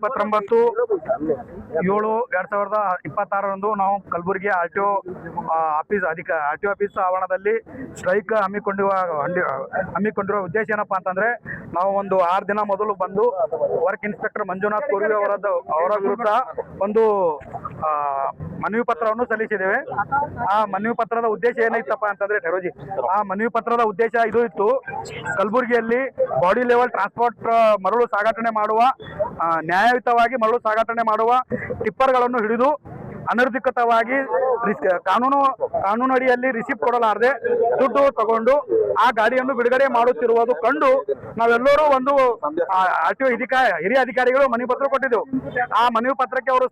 29/7/2026 ನಾವು Kalaburagi RTO office ಆವರಣದಲ್ಲಿ strike ಹಮ್ಮಿಕೊಂಡಿರುವ ಉದ್ದೇಶ ಏನಪ್ಪಾ ಅಂತಂದ್ರೆ, ನಾವು ಒಂದು 6 ದಿನ ಮೊದಲು ಬಂದು ವರ್ಕ್ ಇನ್ಸ್ಪೆಕ್ಟರ್ ಮಂಜುನಾಥ್ ಕೋರ್ವಿ ಅವರ ವಿರುದ್ಧ ಒಂದು ಮನವಿ ಪತ್ರವನ್ನು ಸಲ್ಲಿಸಿದ್ದೇವೆ. ಆ ಮನವಿ ಪತ್ರದ ಉದ್ದೇಶ ಏನಿತ್ತಪ್ಪ ಅಂತಂದ್ರೆ ಆ ಮನವಿ ಪತ್ರದ ಉದ್ದೇಶ ಇದು ಇತ್ತು: ಕಲಬುರಗಿಯಲ್ಲಿ ಬಾಡಿ ಲೆವೆಲ್ ಟ್ರಾನ್ಸ್ಪೋರ್ಟ್ ಮರಳು ಸಾಗಾಟನೆ ಮಾಡುವ, ನ್ಯಾಯಯುತವಾಗಿ ಮರಳು ಸಾಗಾಟನೆ ಮಾಡುವ ಟಿಪ್ಪರ್ಗಳನ್ನು ಹಿಡಿದು ಅನಧಿಕೃತವಾಗಿ ಕಾನೂನು ಅಡಿಯಲ್ಲಿ ರಿಸಿಪ್ಟ್ ಕೊಡಲಾರದೆ ದುಡ್ಡು ತಗೊಂಡು ಆ ಗಾಡಿಯನ್ನು ಬಿಡುಗಡೆ ಮಾಡುತ್ತಿರುವುದು ಕಂಡು ನಾವೆಲ್ಲರೂ ಒಂದು ಆರ್ಟಿಒ ಹಿರಿಯ ಅಧಿಕಾರಿಗಳು ಮನವಿ ಪತ್ರ ಕೊಟ್ಟಿದ್ದೆವು. ಆ ಮನವಿ ಪತ್ರಕ್ಕೆ ಅವರು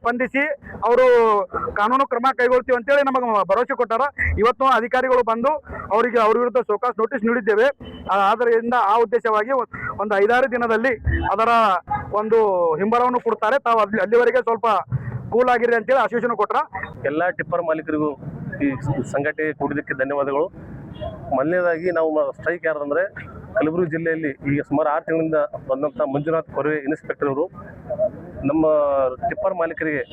ಸ್ಪಂದಿಸಿ ಅವರು ಕಾನೂನು ಕ್ರಮ ಕೈಗೊಳ್ತೀವಿ ಅಂತೇಳಿ ನಮಗೆ ಭರವಸೆ ಕೊಟ್ಟಾರ. ಇವತ್ತು ಅಧಿಕಾರಿಗಳು ಬಂದು ಅವ್ರ ವಿರುದ್ಧ ಸೋಕಾಸ್ ನೋಟಿಸ್ ನೀಡಿದ್ದೇವೆ. ಆದ್ದರಿಂದ ಆ ಉದ್ದೇಶವಾಗಿ ಒಂದು 5-6 ದಿನದಲ್ಲಿ ಅದರ ಒಂದು ಹಿಂಬರವನ್ನು ಕೊಡ್ತಾರೆ. ತಾವು ಅಲ್ಲಿವರೆಗೆ ಸ್ವಲ್ಪ ಕೂಲ್ ಆಗಿರಿ ಅಂತೇಳಿ ಆಶ್ವಾಸನೆ ಕೊಟ್ರ. ಎಲ್ಲ ಟಿಪ್ಪರ್ ಮಾಲೀಕರಿಗೂ ಈ ಸಂಘಟನೆ ಕೂಡಿದ್ದಕ್ಕೆ ಧನ್ಯವಾದಗಳು. ಮೊದಲನೇದಾಗಿ ನಾವು ಸ್ಟ್ರೈಕ್ ಯಾರಂದ್ರೆ, ಕಲಬುರಗಿ ಜಿಲ್ಲೆಯಲ್ಲಿ ಈಗ ಸುಮಾರು 6 ತಿಂಗಳಿಂದ ಬಂದಂಥ ಮಂಜುನಾಥ್ ಕೋರ್ವೆ ಇನ್ಸ್ಪೆಕ್ಟರ್ ಅವರು ನಮ್ಮ ಟಿಪ್ಪರ್ ಮಾಲೀಕರಿಗೆ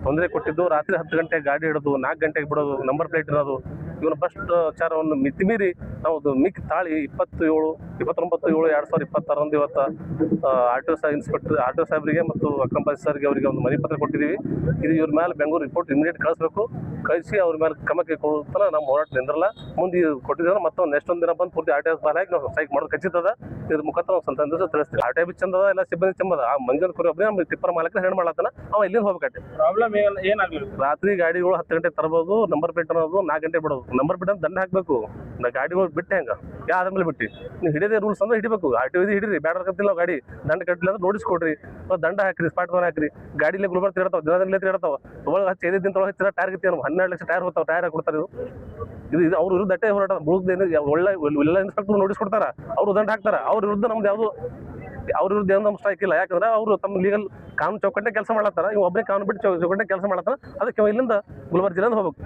ತೊಂದರೆ ಕೊಟ್ಟಿದ್ದು. ರಾತ್ರಿ 10 ಗಂಟೆಗೆ ಗಾಡಿ ಹಿಡಿದು 4 ಗಂಟೆಗೆ ಬಿಡೋದು, ನಂಬರ್ ಪ್ಲೇಟ್ ಇರೋದು, ಇವನ ಭ್ರಷ್ಟಾಚಾರವನ್ನು ಮಿತಿಮೀರಿ ನಾವು ಮಿಕ್ಕಿ ತಾಳಿ 29/7/2026 ಇವತ್ತು ಆರ್ಟಿಒ ಸಾಹೇಬರಿಗೆ ಮತ್ತು ಅಕ್ಕಂಪಾಸಿ ಸರ್ಗೆ ಅವರಿಗೆ ಒಂದು ಮನವಿ ಪತ್ರ ಕೊಟ್ಟಿದ್ದೀವಿ. ಇದು ಇವ್ರ ಮೇಲೆ ಬೆಂಗಳೂರು ರಿಪೋರ್ಟ್ ಇಮಿಡಿಯೇಟ್ ಕಳಿಸ್ಬೇಕು. ಕಳಿಸಿ ಅವ್ರ ಮೇಲೆ ಕ್ರಮ ಕೈಗೊಳ್ಳುತ್ತಾ ನಾವು ಹೋರಾಟ ನಿಂದ್ರಲ್ಲ. ಮುಂದೆ ಕೊಟ್ಟಿದ್ರೆ ಮತ್ತೊಂದು ನೆಕ್ಸ್ಟ್ ಒಂದು ದಿನ ಬಂದು ಪೂರ್ತಿ ಆರ್ಟಿಒ ಬಾಲಾಗಿ ನಾವು ಸ್ಟ್ರೈಕ್ ಮಾಡೋದು ಖಚಿತದ. ಇದ್ರ ಮುಖಾಂತರ ನಾವು ಸಂತ ತಿಳಿಸ್ತೀವಿ. ಆರ್ಟಿಒ ಬಿ ಚಂದದ, ಎಲ್ಲ ಸಿಬ್ಬಂದಿ ಚಂದದ. ಆ ಮಂಜುನಾಥ್ ಕೋರ್ವೆ ಒಬ್ಬನೇ ನಮ್ಮ ಟಿಪ್ಪರ್ ಮಾಲೀಕರು ಹೆಣ್ಣು ಮಾಡತ್ತಾನ. ಅವ ಇಲ್ಲಿಂದ ಹೋಗ್ಬೇಕಟ್ಟೆ. ಪ್ರಾಬ್ಲಮ್ ಏನಾಗಲಿ, ರಾತ್ರಿ ಗಾಡಿಗಳು 10 ಗಂಟೆ ತರಬಹುದು, ನಂಬರ್ ಪ್ಲೇಟ್ ಅನ್ನೋದು 4 ಗಂಟೆ ಬಿಡೋದು. ನಂಬರ್ ಪ್ಲೇಟ್ ಅಂತ ದಂಡ ಹಾಕಬೇಕು. ಗಾಡಿಗಳು ಬಿಟ್ಟೆ ಹೆಂಗ ಯಾವ್ದ್ರ ಮೇಲೆ ಬಿಟ್ಟು ನೀವು ಹಿಡಿದೇ ರೂಲ್ಸ್ ಅಂದ್ರೆ ಹಿಡಿಬೇಕು. ಆರ್ಟಿಒ ಹಿಡಿರಿ, ಬ್ಯಾಡ ಕತ್ತಿಲ್ಲ ಗಾಡಿ ದಂಡ ಕಟ್ಟಿಲ್ಲ ಅಂದ್ರೆ ನೋಟಿಸ್ ಕೊಡ್ರಿ, ದಂಡ ಹಾಕ್ರಿ, ಸ್ಪಾಟ್ ಫೋನ್ ಹಾಕ್ರಿ. ಗಾಡಿಲಿ ಗುಲ್ಬರ್ಗ ತಿರ್ತಾವ, ದಿನದಲ್ಲಿ ತಿರ್ತಾವ. ಒಳಗೆ ಹಚ್ಚಿ 5 ದಿನ ತೊಳಗೆ ಹಚ್ಚಿರ ಟೈರ್ ಗತ್ತಿ 12 ಲಕ್ಷ ಟೈರ್ ಹೋಗ್ತಾವ. ಟೈರ್ ಕೊಡ್ತಾರೆ. ಇದು ಅವ್ರ ವಿರುದ್ಧ ಅಟ್ಟೆ ಹೋರಾಟ. ಮುಳುಗ್ದೇನು ಎಲ್ಲ ಇನ್ಸ್ಪೆಕ್ಟರ್ ನೋಟಿಸ್ ಕೊಡ್ತಾರ, ಅವ್ರು ದಂಡ ಹಾಕ್ತಾರ. ಅವ್ರ ವಿರುದ್ಧ ನಮ್ದು ಅವ್ರ ವಿರುದ್ಧ ಏನು ನಮ್ಗೆ ಸ್ಟ್ರೈಕ್ ಇಲ್ಲ. ಯಾಕಂದ್ರೆ ಅವರು ತಮ್ಮ ಲೀಗಲ್ ಕಾನೂನು ಚೌಕಟ್ಟೆ ಕೆಲಸ ಮಾಡತ್ತಾರ. ಇವ್ ಒಬ್ಬನೇ ಕಾನೂನು ಬಿಟ್ಟು ಚೌಕಟ್ಟೆ ಕೆಲಸ ಮಾಡತ್ತಾರ. ಅದಕ್ಕೆ ಇಲ್ಲಿಂದ ಗುಲ್ಬರ್ಗ ಜಿಲ್ಲೆಯಿಂದ ಹೋಗ್ಬೇಕು.